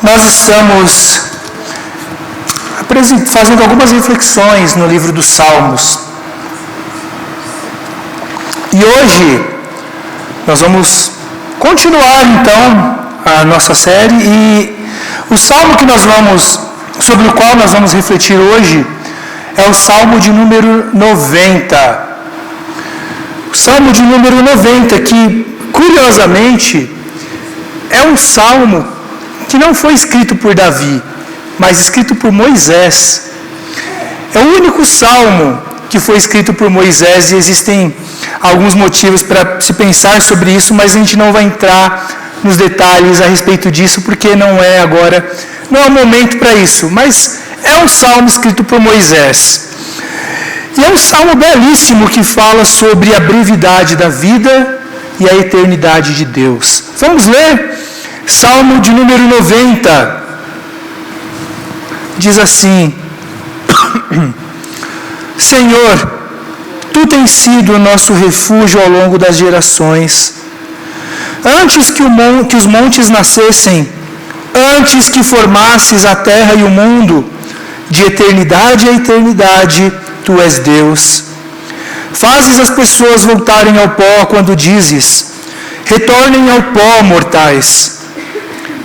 Nós estamos fazendo algumas reflexões no livro dos Salmos. E hoje nós vamos continuar então a nossa série, e o salmo sobre o qual nós vamos refletir hoje é o Salmo de número 90. O Salmo de número 90, que curiosamente é um salmo que não foi escrito por Davi, mas escrito por Moisés. É o único salmo que foi escrito por Moisés, e existem alguns motivos para se pensar sobre isso, mas a gente não vai entrar nos detalhes a respeito disso, porque não é o momento para isso. Mas é um salmo escrito por Moisés. E é um salmo belíssimo que fala sobre a brevidade da vida e a eternidade de Deus. Vamos ler? Salmo de número 90. Diz assim: Senhor, Tu tens sido o nosso refúgio ao longo das gerações. Antes que os montes nascessem, antes que formasses a terra e o mundo, de eternidade a eternidade, Tu és Deus. Fazes as pessoas voltarem ao pó quando dizes: retornem ao pó, mortais.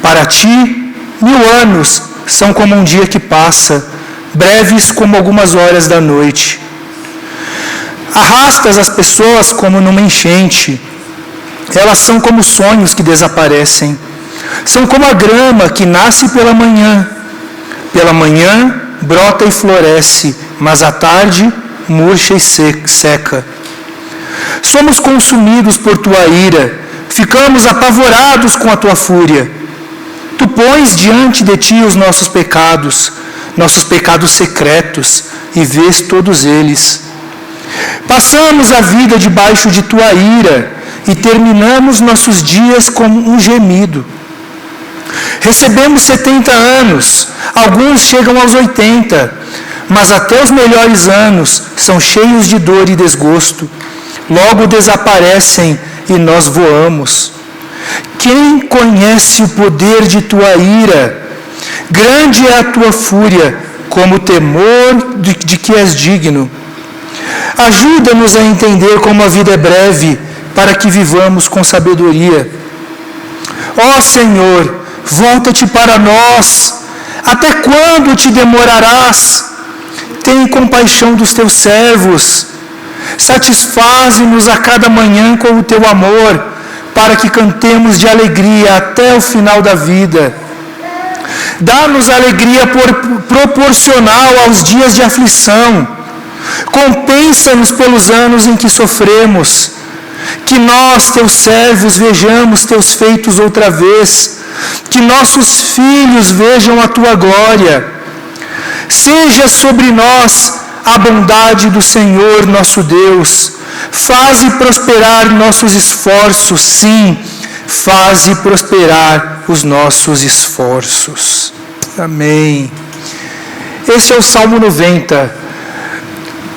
Para Ti, 1000 anos são como um dia que passa, breves como algumas horas da noite. Arrastas as pessoas como numa enchente. Elas são como sonhos que desaparecem. São como a grama que nasce pela manhã. Pela manhã brota e floresce, mas à tarde murcha e seca. Somos consumidos por Tua ira, ficamos apavorados com a Tua fúria. Tu pões diante de Ti os nossos pecados secretos, e vês todos eles. Passamos a vida debaixo de Tua ira, e terminamos nossos dias como um gemido. Recebemos 70 anos, alguns chegam aos 80, mas até os melhores anos são cheios de dor e desgosto. Logo desaparecem e nós voamos. Quem conhece o poder de Tua ira? Grande é a Tua fúria, como o temor de que és digno. Ajuda-nos a entender como a vida é breve, para que vivamos com sabedoria. Ó Senhor, volta-te para nós. Até quando te demorarás? Tem compaixão dos Teus servos. Satisfaze-nos a cada manhã com o Teu amor, para que cantemos de alegria até o final da vida. Dá-nos alegria proporcional aos dias de aflição. Compensa-nos pelos anos em que sofremos. Que nós, Teus servos, vejamos Teus feitos outra vez. Que nossos filhos vejam a Tua glória. Seja sobre nós a bondade do Senhor nosso Deus. Faze prosperar nossos esforços, sim, faze prosperar os nossos esforços. Amém. Esse é o Salmo 90.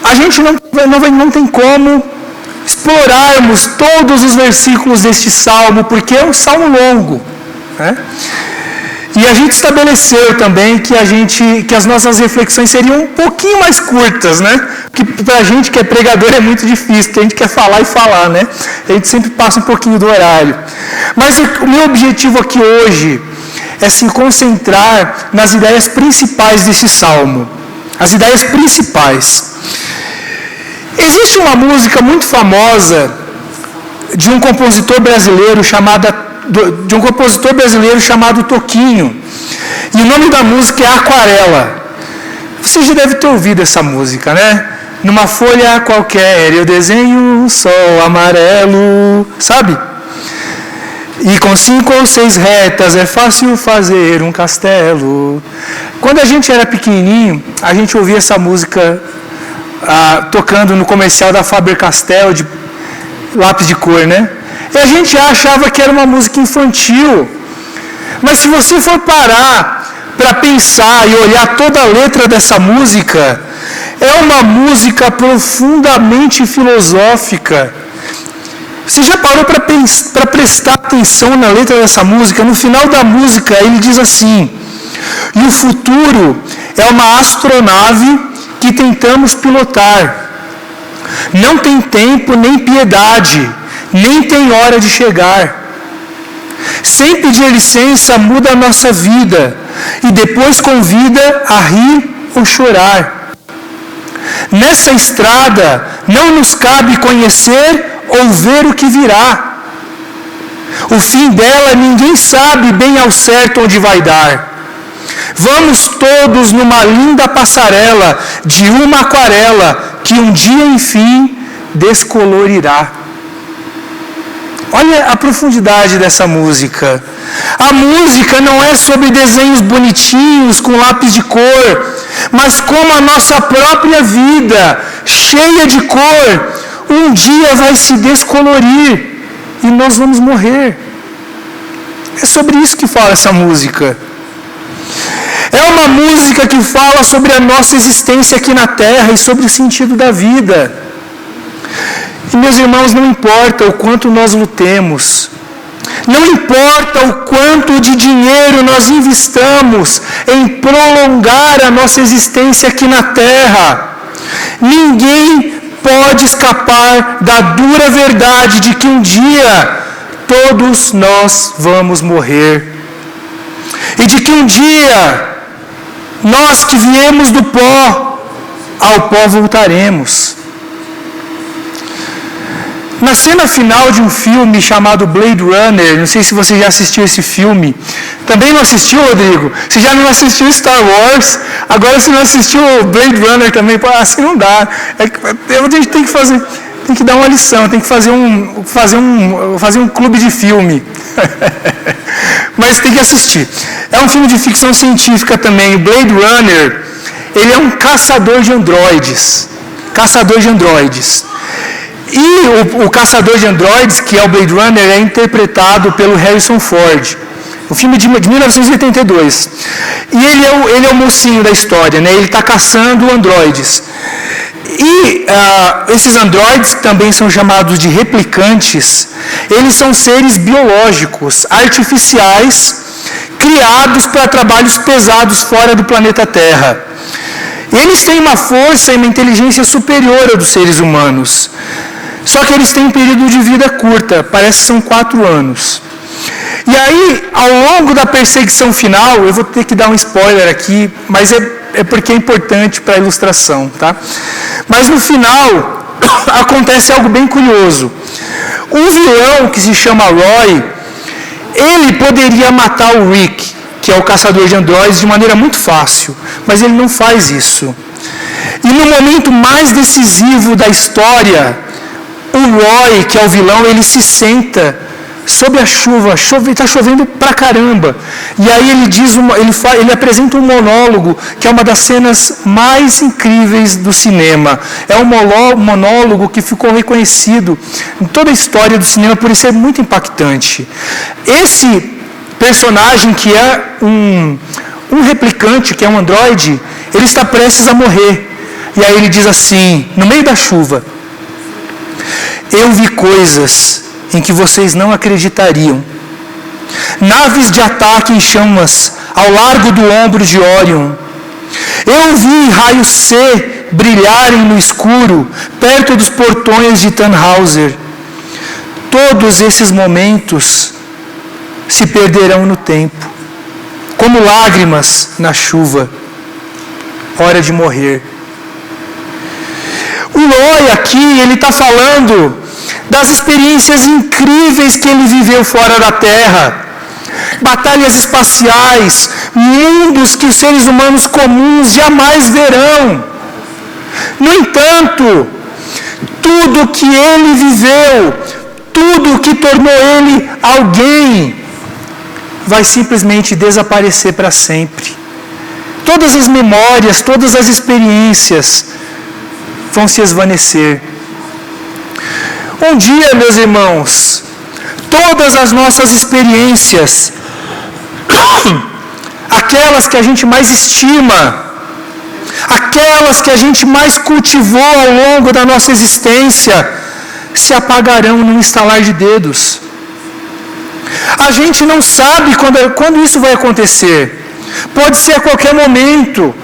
A gente não tem como explorarmos todos os versículos deste Salmo, porque é um Salmo longo, né? E a gente estabeleceu também que as nossas reflexões seriam um pouquinho mais curtas, né? Porque para a gente que é pregador é muito difícil, porque a gente quer falar e falar, né? A gente sempre passa um pouquinho do horário. Mas o meu objetivo aqui hoje é se concentrar nas ideias principais desse salmo. As ideias principais. Existe uma música muito famosa de um compositor brasileiro chamado Toquinho. E o nome da música é Aquarela. Você já deve ter ouvido essa música, né? Numa folha qualquer eu desenho um sol amarelo, sabe? E com 5 ou 6 retas é fácil fazer um castelo. Quando a gente era pequenininho, a gente ouvia essa música tocando no comercial da Faber-Castell de lápis de cor, né? E a gente achava que era uma música infantil. Mas se você for parar para pensar e olhar toda a letra dessa música, é uma música profundamente filosófica. Você já parou para prestar atenção na letra dessa música? No final da música ele diz assim: e o futuro é uma astronave que tentamos pilotar. Não tem tempo nem piedade, nem tem hora de chegar. Sem pedir licença muda a nossa vida e depois convida a rir ou chorar. Nessa estrada não nos cabe conhecer ou ver o que virá. O fim dela ninguém sabe bem ao certo onde vai dar. Vamos todos numa linda passarela de uma aquarela que um dia, enfim, descolorirá. Olha a profundidade dessa música. A música não é sobre desenhos bonitinhos com lápis de cor, mas como a nossa própria vida, cheia de cor, um dia vai se descolorir e nós vamos morrer. É sobre isso que fala essa música. É uma música que fala sobre a nossa existência aqui na Terra e sobre o sentido da vida. E, meus irmãos, não importa o quanto nós lutemos, não importa o quanto de dinheiro nós investamos em prolongar a nossa existência aqui na Terra, ninguém pode escapar da dura verdade de que um dia todos nós vamos morrer. E de que um dia, nós que viemos do pó, ao pó voltaremos. Na cena final de um filme chamado Blade Runner, não sei se você já assistiu esse filme. Também não assistiu, Rodrigo? Você já não assistiu Star Wars, agora você não assistiu Blade Runner também? Assim não dá. A gente tem que dar uma lição, tem que fazer um clube de filme. Mas tem que assistir. É um filme de ficção científica também. O Blade Runner, ele é um caçador de androides. E o caçador de androides, que é o Blade Runner, é interpretado pelo Harrison Ford. O filme de 1982. E ele é o mocinho da história, né? Ele está caçando androides. E esses androides, que também são chamados de replicantes, eles são seres biológicos, artificiais, criados para trabalhos pesados fora do planeta Terra. Eles têm uma força e uma inteligência superior à dos seres humanos. Só que eles têm um período de vida curta, parece que são 4 anos. E aí, ao longo da perseguição final, eu vou ter que dar um spoiler aqui, mas é porque é importante para a ilustração, tá? Mas no final, acontece algo bem curioso. Um vilão que se chama Roy, ele poderia matar o Rick, que é o caçador de androides, de maneira muito fácil, mas ele não faz isso. E no momento mais decisivo da história, o Roy, que é o vilão, ele se senta sob a chuva, está chovendo pra caramba. E aí ele apresenta um monólogo, que é uma das cenas mais incríveis do cinema. É um monólogo que ficou reconhecido em toda a história do cinema por ser muito impactante. Esse personagem, que é um replicante, que é um androide, ele está prestes a morrer. E aí ele diz assim, no meio da chuva: eu vi coisas em que vocês não acreditariam. Naves de ataque em chamas ao largo do ombro de Orion. Eu vi raios C brilharem no escuro perto dos portões de Tannhauser. Todos esses momentos se perderão no tempo, como lágrimas na chuva, hora de morrer. O Roy aqui, ele está falando das experiências incríveis que ele viveu fora da Terra. Batalhas espaciais, mundos que os seres humanos comuns jamais verão. No entanto, tudo que ele viveu, tudo que tornou ele alguém, vai simplesmente desaparecer para sempre. Todas as memórias, todas as experiências vão se esvanecer. Um dia, meus irmãos, todas as nossas experiências, aquelas que a gente mais estima, aquelas que a gente mais cultivou ao longo da nossa existência, se apagarão num estalar de dedos. A gente não sabe quando isso vai acontecer. Pode ser a qualquer momento.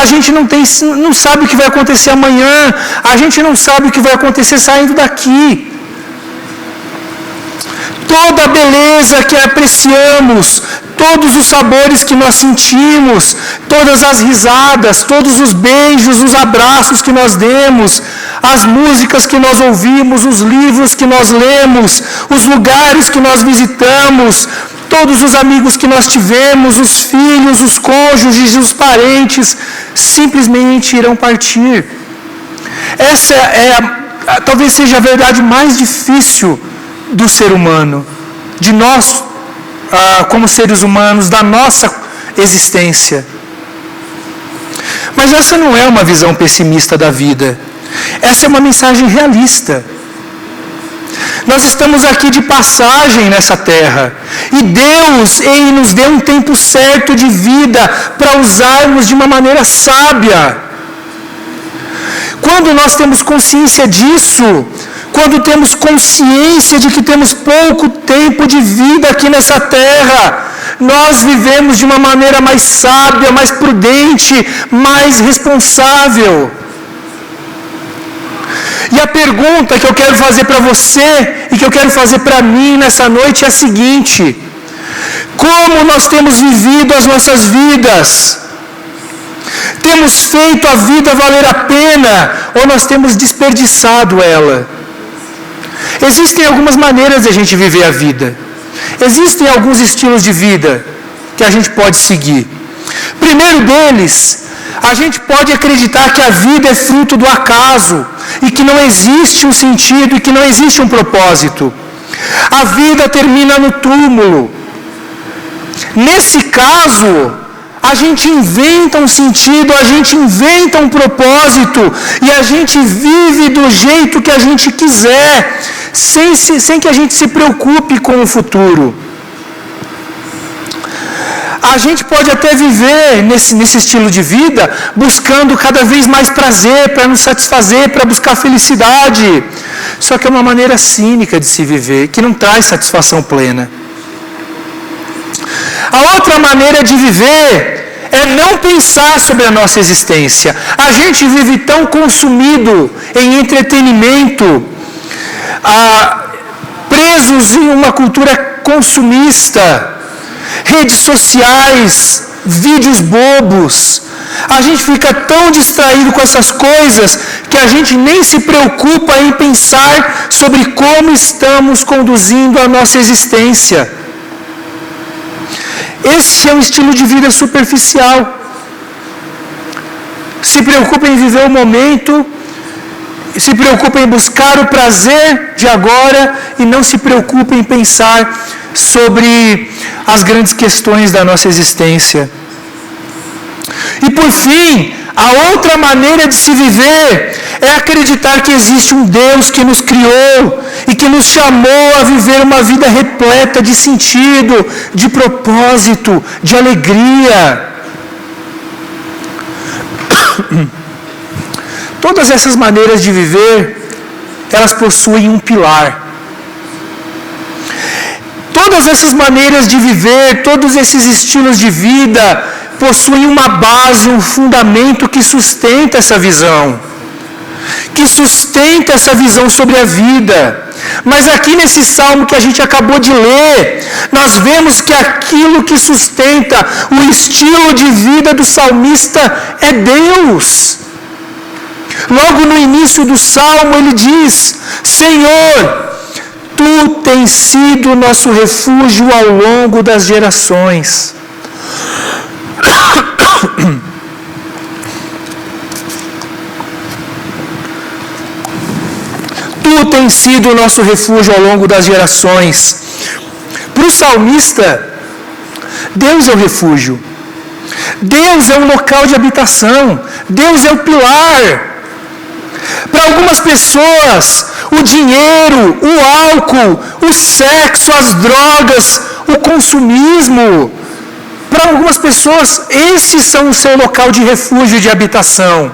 A gente não sabe o que vai acontecer amanhã. A gente não sabe o que vai acontecer saindo daqui. Toda a beleza que apreciamos, todos os sabores que nós sentimos, todas as risadas, todos os beijos, os abraços que nós demos, as músicas que nós ouvimos, os livros que nós lemos, os lugares que nós visitamos, todos os amigos que nós tivemos, os filhos, os cônjuges, os parentes, simplesmente irão partir. Essa talvez seja a verdade mais difícil do ser humano, de nós, como seres humanos, da nossa existência. Mas essa não é uma visão pessimista da vida. Essa é uma mensagem realista. Nós estamos aqui de passagem nessa terra. E Deus, Ele nos deu um tempo certo de vida para usarmos de uma maneira sábia. Quando nós temos consciência disso, quando temos consciência de que temos pouco tempo de vida aqui nessa terra, nós vivemos de uma maneira mais sábia, mais prudente, mais responsável. E a pergunta que eu quero fazer para você e que eu quero fazer para mim nessa noite é a seguinte: como nós temos vivido as nossas vidas? Temos feito a vida valer a pena ou nós temos desperdiçado ela? Existem algumas maneiras de a gente viver a vida. Existem alguns estilos de vida que a gente pode seguir. Primeiro deles, a gente pode acreditar que a vida é fruto do acaso e que não existe um sentido e que não existe um propósito. A vida termina no túmulo. Nesse caso, a gente inventa um sentido, a gente inventa um propósito e a gente vive do jeito que a gente quiser, sem que a gente se preocupe com o futuro. A gente pode até viver nesse estilo de vida, buscando cada vez mais prazer, para nos satisfazer, para buscar felicidade. Só que é uma maneira cínica de se viver, que não traz satisfação plena. A outra maneira de viver é não pensar sobre a nossa existência. A gente vive tão consumido em entretenimento, presos em uma cultura consumista, redes sociais, vídeos bobos. A gente fica tão distraído com essas coisas que a gente nem se preocupa em pensar sobre como estamos conduzindo a nossa existência. Este é um estilo de vida superficial. Se preocupa em viver o momento, se preocupa em buscar o prazer de agora e não se preocupa em pensar sobre as grandes questões da nossa existência. E por fim, a outra maneira de se viver é acreditar que existe um Deus que nos criou e que nos chamou a viver uma vida repleta de sentido, de propósito, de alegria. Todas essas maneiras de viver, elas possuem um pilar. Todas essas maneiras de viver, todos esses estilos de vida possuem uma base, um fundamento que sustenta essa visão. Que sustenta essa visão sobre a vida. Mas aqui nesse salmo que a gente acabou de ler, nós vemos que aquilo que sustenta o estilo de vida do salmista é Deus. Logo no início do salmo ele diz: Senhor, Tu tens sido nosso refúgio ao longo das gerações. Tu tens sido o nosso refúgio ao longo das gerações. Para o salmista, Deus é o refúgio. Deus é um local de habitação. Deus é o pilar. Para algumas pessoas, o dinheiro, o álcool, o sexo, as drogas, o consumismo, para algumas pessoas, esses são o seu local de refúgio e de habitação.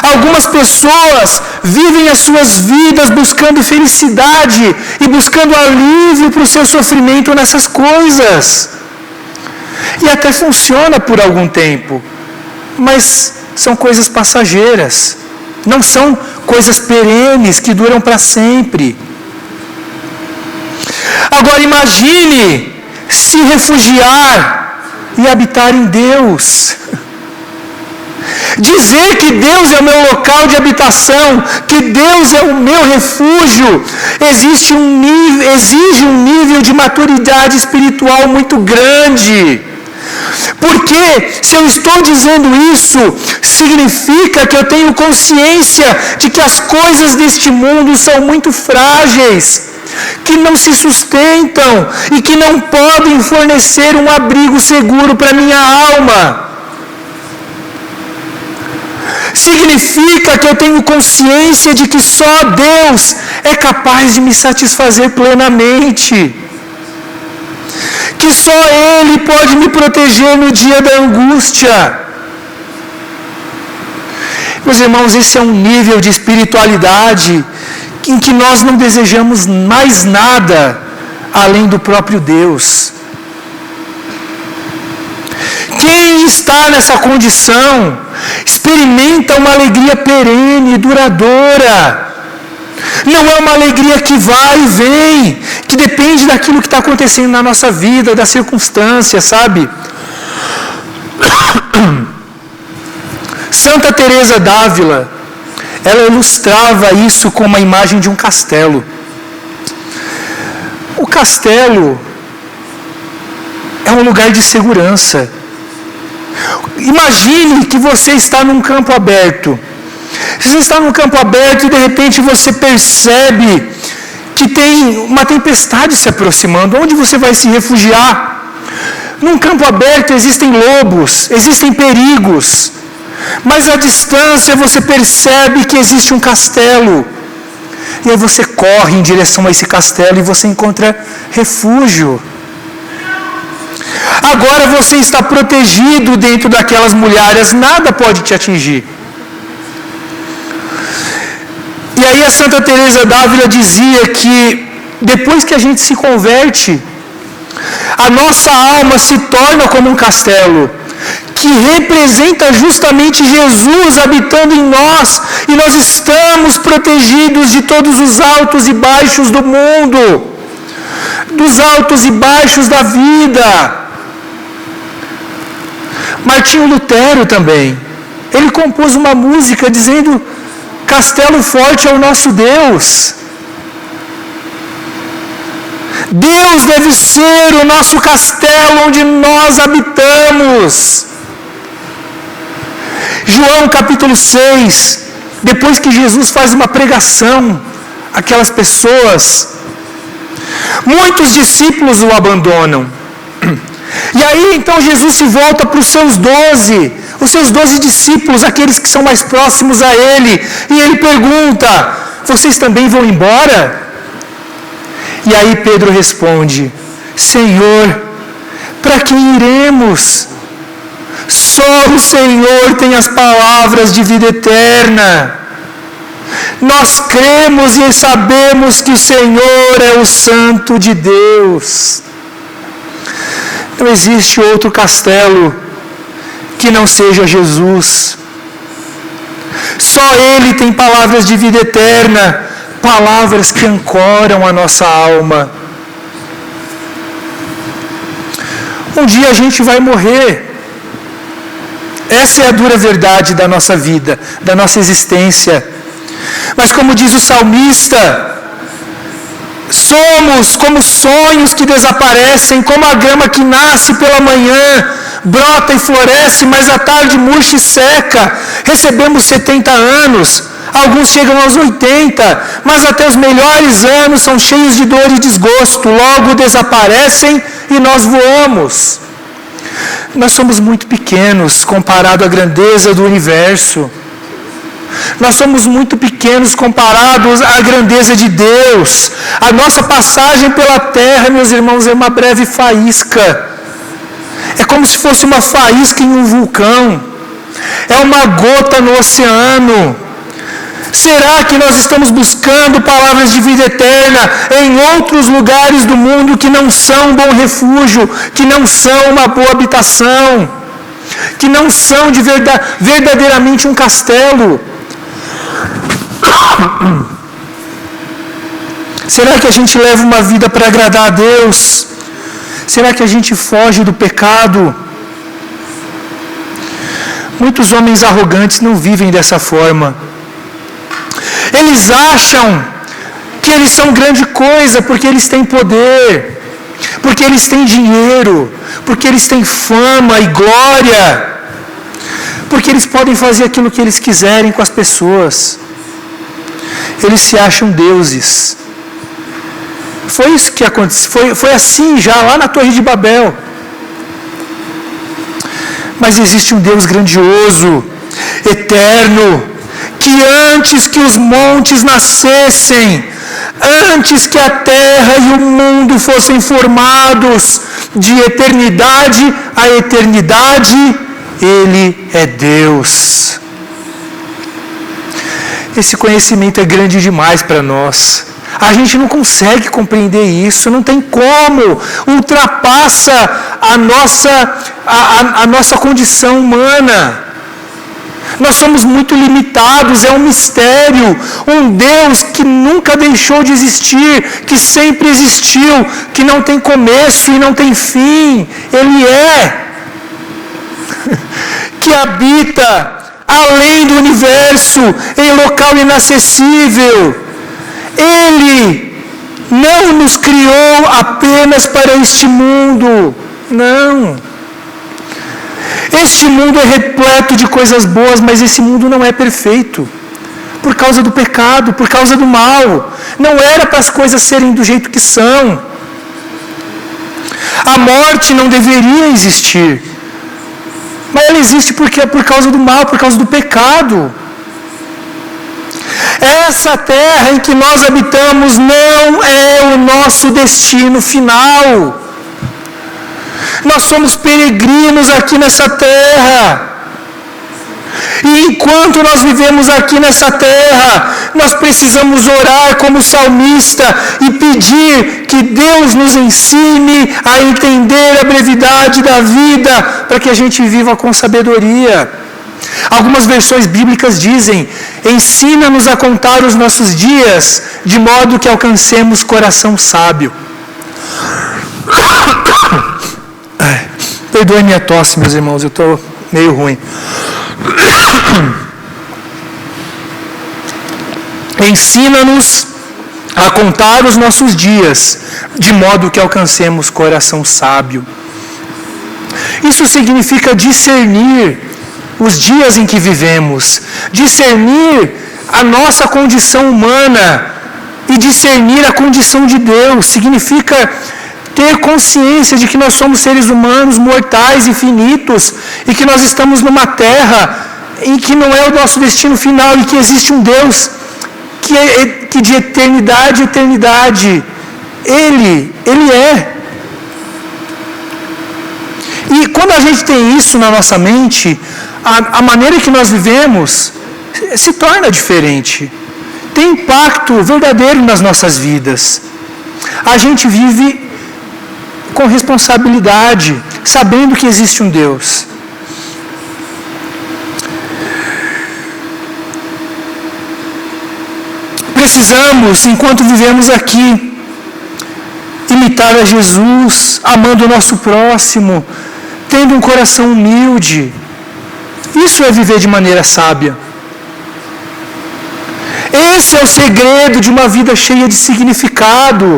Algumas pessoas vivem as suas vidas buscando felicidade e buscando alívio para o seu sofrimento nessas coisas. E até funciona por algum tempo, mas são coisas passageiras, não são coisas perenes que duram para sempre. Agora imagine se refugiar e habitar em Deus. Dizer que Deus é o meu local de habitação, que Deus é o meu refúgio, exige um nível de maturidade espiritual muito grande. Porque se eu estou dizendo isso, significa que eu tenho consciência de que as coisas deste mundo são muito frágeis, que não se sustentam e que não podem fornecer um abrigo seguro para minha alma. Significa que eu tenho consciência de que só Deus é capaz de me satisfazer plenamente. Que só Ele pode me proteger no dia da angústia. Meus irmãos, esse é um nível de espiritualidade em que nós não desejamos mais nada além do próprio Deus. Quem está nessa condição experimenta uma alegria perene e duradoura. Não é uma alegria que vai e vem, que depende daquilo que está acontecendo na nossa vida, das circunstâncias, sabe? Santa Teresa d'Ávila, ela ilustrava isso com uma imagem de um castelo. O castelo é um lugar de segurança. Imagine que você está num campo aberto. Você está num campo aberto e de repente você percebe que tem uma tempestade se aproximando. Onde você vai se refugiar? Num campo aberto existem lobos, existem perigos. Mas à distância você percebe que existe um castelo. E aí você corre em direção a esse castelo e você encontra refúgio. Agora você está protegido dentro daquelas muralhas, nada pode te atingir. E aí a Santa Teresa d'Ávila dizia que depois que a gente se converte, a nossa alma se torna como um castelo, que representa justamente Jesus habitando em nós, e nós estamos protegidos de todos os altos e baixos do mundo, dos altos e baixos da vida. Martinho Lutero também, ele compôs uma música dizendo: castelo forte é o nosso Deus. Deus deve ser o nosso castelo onde nós habitamos. João capítulo 6, depois que Jesus faz uma pregação àquelas pessoas, muitos discípulos o abandonam. E aí então Jesus se volta para os seus 12 discípulos, aqueles que são mais próximos a Ele, e Ele pergunta: vocês também vão embora? E aí Pedro responde: Senhor, para quem iremos? Só o Senhor tem as palavras de vida eterna. Nós cremos e sabemos que o Senhor é o Santo de Deus. Não existe outro castelo que não seja Jesus. Só Ele tem palavras de vida eterna, palavras que ancoram a nossa alma. Um dia a gente vai morrer. Essa é a dura verdade da nossa vida, da nossa existência. Mas como diz o salmista, somos como sonhos que desaparecem, como a grama que nasce pela manhã, brota e floresce, mas à tarde murcha e seca. Recebemos 70 anos, alguns chegam aos 80, mas até os melhores anos são cheios de dor e desgosto, logo desaparecem e nós voamos. Nós somos muito pequenos comparado à grandeza do universo. Nós somos muito pequenos comparados à grandeza de Deus. A nossa passagem pela terra, meus irmãos, é uma breve faísca. É como se fosse uma faísca em um vulcão. É uma gota no oceano. Será que nós estamos buscando palavras de vida eterna em outros lugares do mundo que não são um bom refúgio, que não são uma boa habitação, que não são verdadeiramente um castelo? Será que a gente leva uma vida para agradar a Deus? Será que a gente foge do pecado? Muitos homens arrogantes não vivem dessa forma. Eles acham que eles são grande coisa porque eles têm poder, porque eles têm dinheiro, porque eles têm fama e glória, porque eles podem fazer aquilo que eles quiserem com as pessoas. Eles se acham deuses. Foi isso que aconteceu. Foi assim já lá na Torre de Babel. Mas existe um Deus grandioso, eterno, que antes que os montes nascessem, antes que a terra e o mundo fossem formados, de eternidade a eternidade, Ele é Deus. Esse conhecimento é grande demais para nós. A gente não consegue compreender isso, não tem como, ultrapassa a nossa condição humana. Nós somos muito limitados, é um mistério, um Deus que nunca deixou de existir, que sempre existiu, que não tem começo e não tem fim. Ele é, que habita além do universo, em local inacessível. Ele não nos criou apenas para este mundo, não. Este mundo é repleto de coisas boas, mas esse mundo não é perfeito. Por causa do pecado, por causa do mal. Não era para as coisas serem do jeito que são. A morte não deveria existir. Mas ela existe porque é por causa do mal, por causa do pecado. Essa terra em que nós habitamos não é o nosso destino final. Nós somos peregrinos aqui nessa terra. E enquanto nós vivemos aqui nessa terra, nós precisamos orar como salmista e pedir que Deus nos ensine a entender a brevidade da vida, para que a gente viva com sabedoria. Algumas versões bíblicas dizem: ensina-nos a contar os nossos dias, de modo que alcancemos coração sábio. Perdoe minha tosse, meus irmãos, eu estou meio ruim. Ensina-nos a contar os nossos dias, de modo que alcancemos coração sábio. Isso significa discernir os dias em que vivemos, discernir a nossa condição humana e discernir a condição de Deus. Significa ter consciência de que nós somos seres humanos mortais e finitos e que nós estamos numa terra em que não é o nosso destino final e que existe um Deus que de eternidade a eternidade Ele é. E quando a gente tem isso na nossa mente, a maneira que nós vivemos se torna diferente. Tem impacto verdadeiro nas nossas vidas. A gente vive com responsabilidade, sabendo que existe um Deus. Precisamos, enquanto vivemos aqui, imitar a Jesus, amando o nosso próximo, tendo um coração humilde. Isso é viver de maneira sábia. Esse é o segredo de uma vida cheia de significado.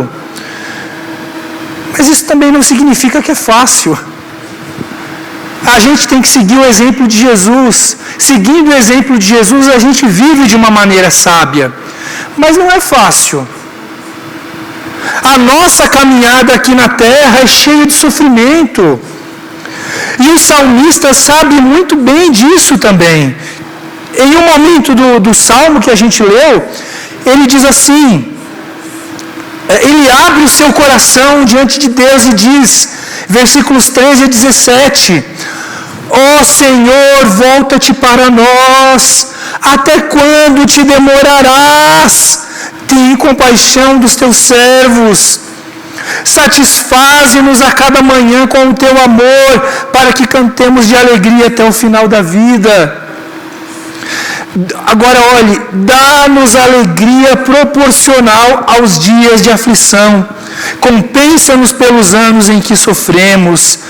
Mas isso também não significa que é fácil. A gente tem que seguir o exemplo de Jesus. Seguindo o exemplo de Jesus, a gente vive de uma maneira sábia. Mas não é fácil. A nossa caminhada aqui na terra é cheia de sofrimento. E o salmista sabe muito bem disso também. Em um momento do salmo que a gente leu, ele diz assim, ele abre o seu coração diante de Deus e diz, versículos 13 a 17, ó Senhor, volta-te para nós, Até quando te demorarás? Tem compaixão dos teus servos. Satisfaze-nos a cada manhã com o teu amor, para que cantemos de alegria até o final da vida. Agora olhe, dá-nos alegria proporcional aos dias de aflição. Compensa-nos pelos anos em que sofremos.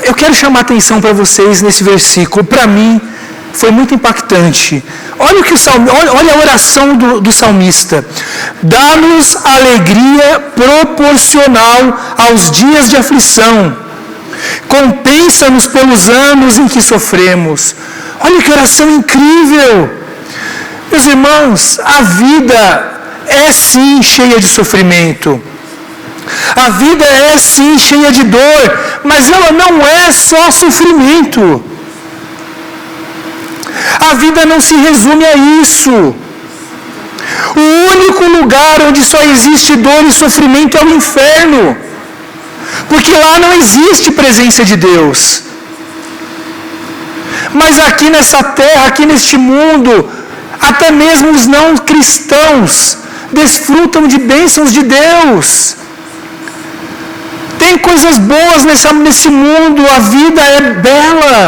Eu quero chamar a atenção para vocês nesse versículo. Para mim, foi muito impactante. Olha a oração do salmista. Dá-nos alegria proporcional aos dias de aflição. Compensa-nos pelos anos em que sofremos. Olha que oração incrível. Meus irmãos, a vida é sim cheia de sofrimento. A vida é sim cheia de dor, mas ela não é só sofrimento. A vida não se resume a isso. O único lugar onde só existe dor e sofrimento é o inferno, porque lá não existe presença de Deus. Mas aqui nessa terra, aqui neste mundo, até mesmo os não cristãos desfrutam de bênçãos de Deus. Tem coisas boas nesse mundo, a vida é bela.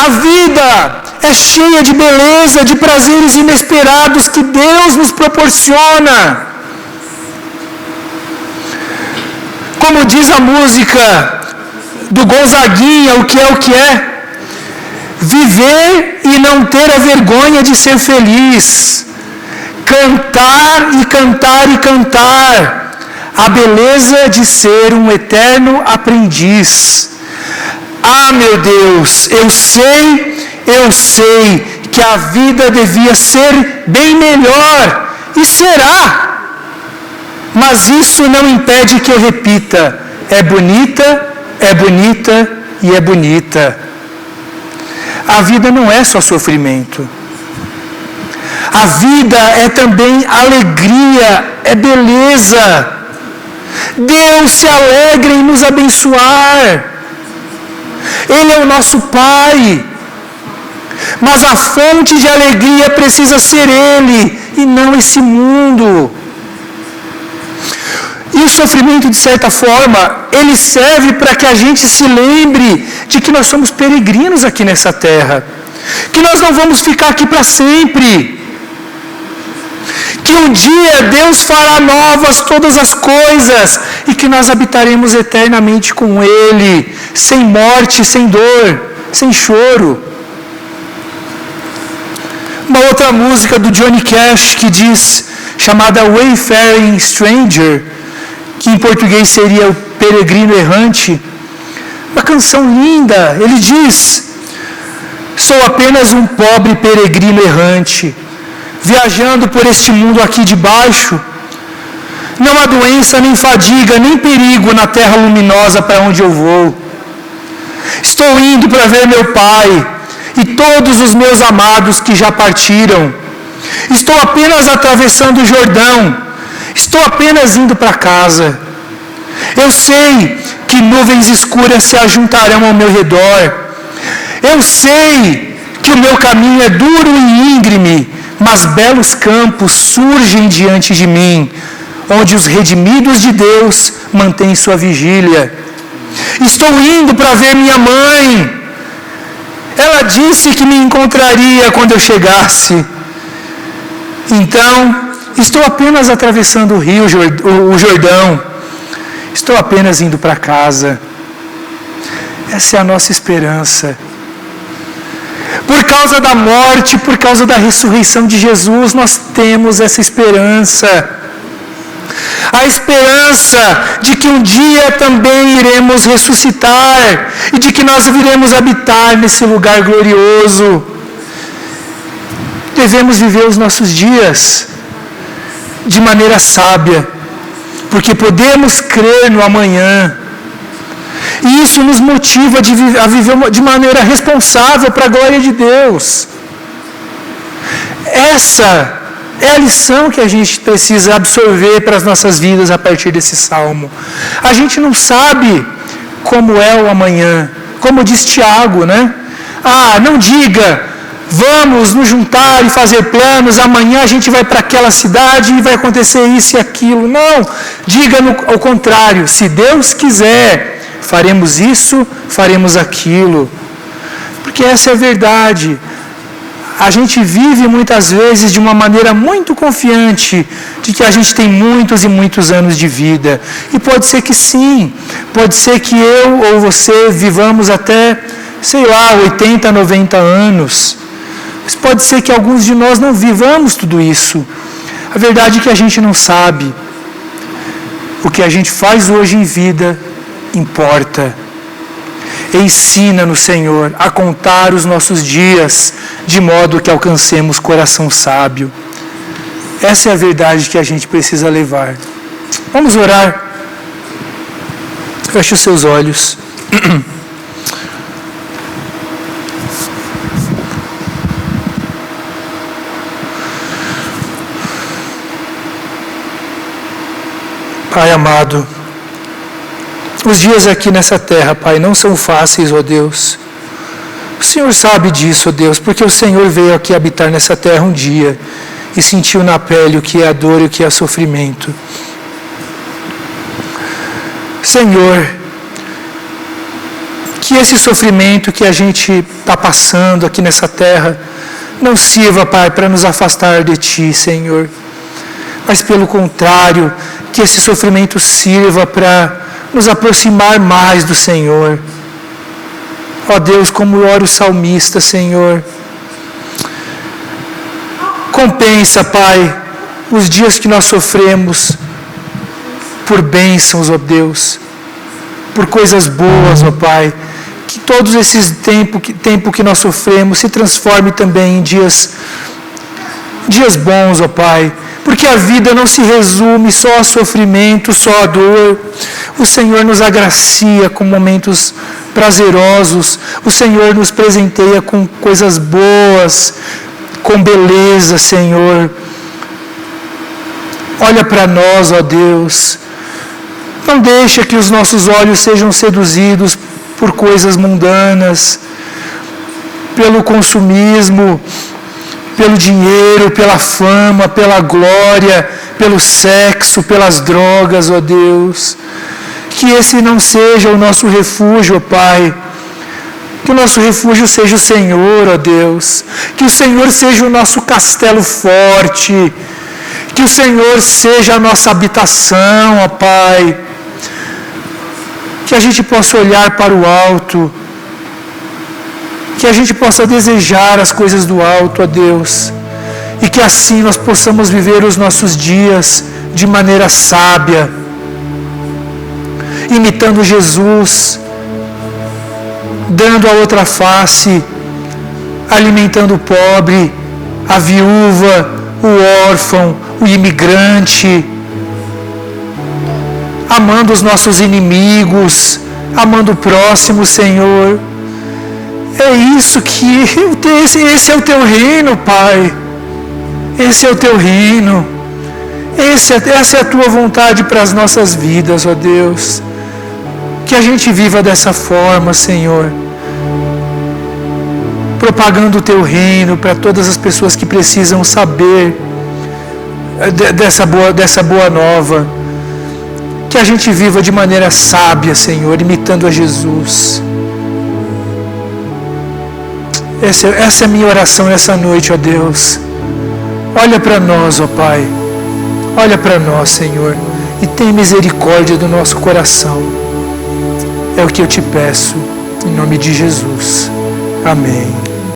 A vida é cheia de beleza, de prazeres inesperados que Deus nos proporciona. Como diz a música do Gonzaguinha, o que é? Viver e não ter a vergonha de ser feliz. Cantar e cantar e cantar. A beleza de ser um eterno aprendiz. Ah, meu Deus, eu sei que a vida devia ser bem melhor, e será. Mas isso não impede que eu repita: é bonita e é bonita. A vida não é só sofrimento. A vida é também alegria, é beleza. Deus se alegra em nos abençoar. Ele é o nosso Pai. Mas a fonte de alegria precisa ser Ele e não esse mundo. E o sofrimento, de certa forma, ele serve para que a gente se lembre de que nós somos peregrinos aqui nessa terra. Que nós não vamos ficar aqui para sempre. Que um dia Deus fará novas todas as coisas e que nós habitaremos eternamente com Ele, sem morte, sem dor, sem choro. Uma outra música do Johnny Cash que diz, chamada Wayfaring Stranger, que em português seria o peregrino errante, uma canção linda. Ele diz: sou apenas um pobre peregrino errante, viajando por este mundo aqui de baixo. Não há doença, nem fadiga, nem perigo na terra luminosa para onde eu vou. Estou indo para ver meu Pai e todos os meus amados que já partiram. Estou apenas atravessando o Jordão. Estou apenas indo para casa. Eu sei que nuvens escuras se ajuntarão ao meu redor. Eu sei que o meu caminho é duro e íngreme, mas belos campos surgem diante de mim, onde os redimidos de Deus mantêm sua vigília. Estou indo para ver minha mãe. Ela disse que me encontraria quando eu chegasse. Então, estou apenas atravessando o Jordão. Estou apenas indo para casa. Essa é a nossa esperança. Por causa da morte, por causa da ressurreição de Jesus, nós temos essa esperança. A esperança de que um dia também iremos ressuscitar e de que nós iremos habitar nesse lugar glorioso. Devemos viver os nossos dias de maneira sábia, porque podemos crer no amanhã. E isso nos motiva a viver de maneira responsável para a glória de Deus. Essa é a lição que a gente precisa absorver para as nossas vidas a partir desse salmo. A gente não sabe como é o amanhã. Como diz Tiago, né? Não diga, vamos nos juntar e fazer planos, amanhã a gente vai para aquela cidade e vai acontecer isso e aquilo. Não, diga ao contrário, se Deus quiser, faremos isso, faremos aquilo. Porque essa é a verdade. A gente vive muitas vezes de uma maneira muito confiante de que a gente tem muitos e muitos anos de vida. E pode ser que sim, pode ser que eu ou você vivamos até, 80, 90 anos. Mas pode ser que alguns de nós não vivamos tudo isso. A verdade é que a gente não sabe. O que a gente faz hoje em vida importa. Ensina-nos, Senhor, a contar os nossos dias, de modo que alcancemos coração sábio. Essa é a verdade que a gente precisa levar. Vamos orar. Feche os seus olhos. Pai amado, os dias aqui nessa terra, Pai, não são fáceis, ó Deus. O Senhor sabe disso, ó Deus, porque o Senhor veio aqui habitar nessa terra um dia e sentiu na pele o que é a dor e o que é sofrimento. Senhor, que esse sofrimento que a gente está passando aqui nessa terra não sirva, Pai, para nos afastar de Ti, Senhor. Mas, pelo contrário, que esse sofrimento sirva para nos aproximar mais do Senhor. Ó Deus, como ora o salmista, Senhor. Compensa, Pai, os dias que nós sofremos por bênçãos, ó Deus, por coisas boas, ó Pai. Que todos esses tempo que nós sofremos se transforme também em dias bons, ó Pai. Porque a vida não se resume só a sofrimento, só a dor. O Senhor nos agracia com momentos prazerosos. O Senhor nos presenteia com coisas boas, com beleza, Senhor. Olha para nós, ó Deus. Não deixa que os nossos olhos sejam seduzidos por coisas mundanas, pelo consumismo, pelo dinheiro, pela fama, pela glória, pelo sexo, pelas drogas, ó Deus. Que esse não seja o nosso refúgio, ó Pai. Que o nosso refúgio seja o Senhor, ó Deus. Que o Senhor seja o nosso castelo forte. Que o Senhor seja a nossa habitação, ó Pai. Que a gente possa olhar para o alto. Que a gente possa desejar as coisas do alto, ó Deus. E que assim nós possamos viver os nossos dias de maneira sábia, imitando Jesus, dando a outra face, alimentando o pobre, a viúva, o órfão, o imigrante, amando os nossos inimigos, amando o próximo, Senhor. É isso que... Esse é o Teu reino, Pai. Esse é o Teu reino. Essa é a Tua vontade para as nossas vidas, ó Deus. Que a gente viva dessa forma, Senhor. Propagando o Teu reino para todas as pessoas que precisam saber dessa boa nova. Que a gente viva de maneira sábia, Senhor, imitando a Jesus. Essa é a minha oração nessa noite, ó Deus. Olha para nós, ó Pai. Olha para nós, Senhor. E tem misericórdia do nosso coração. É o que eu te peço. Em nome de Jesus. Amém.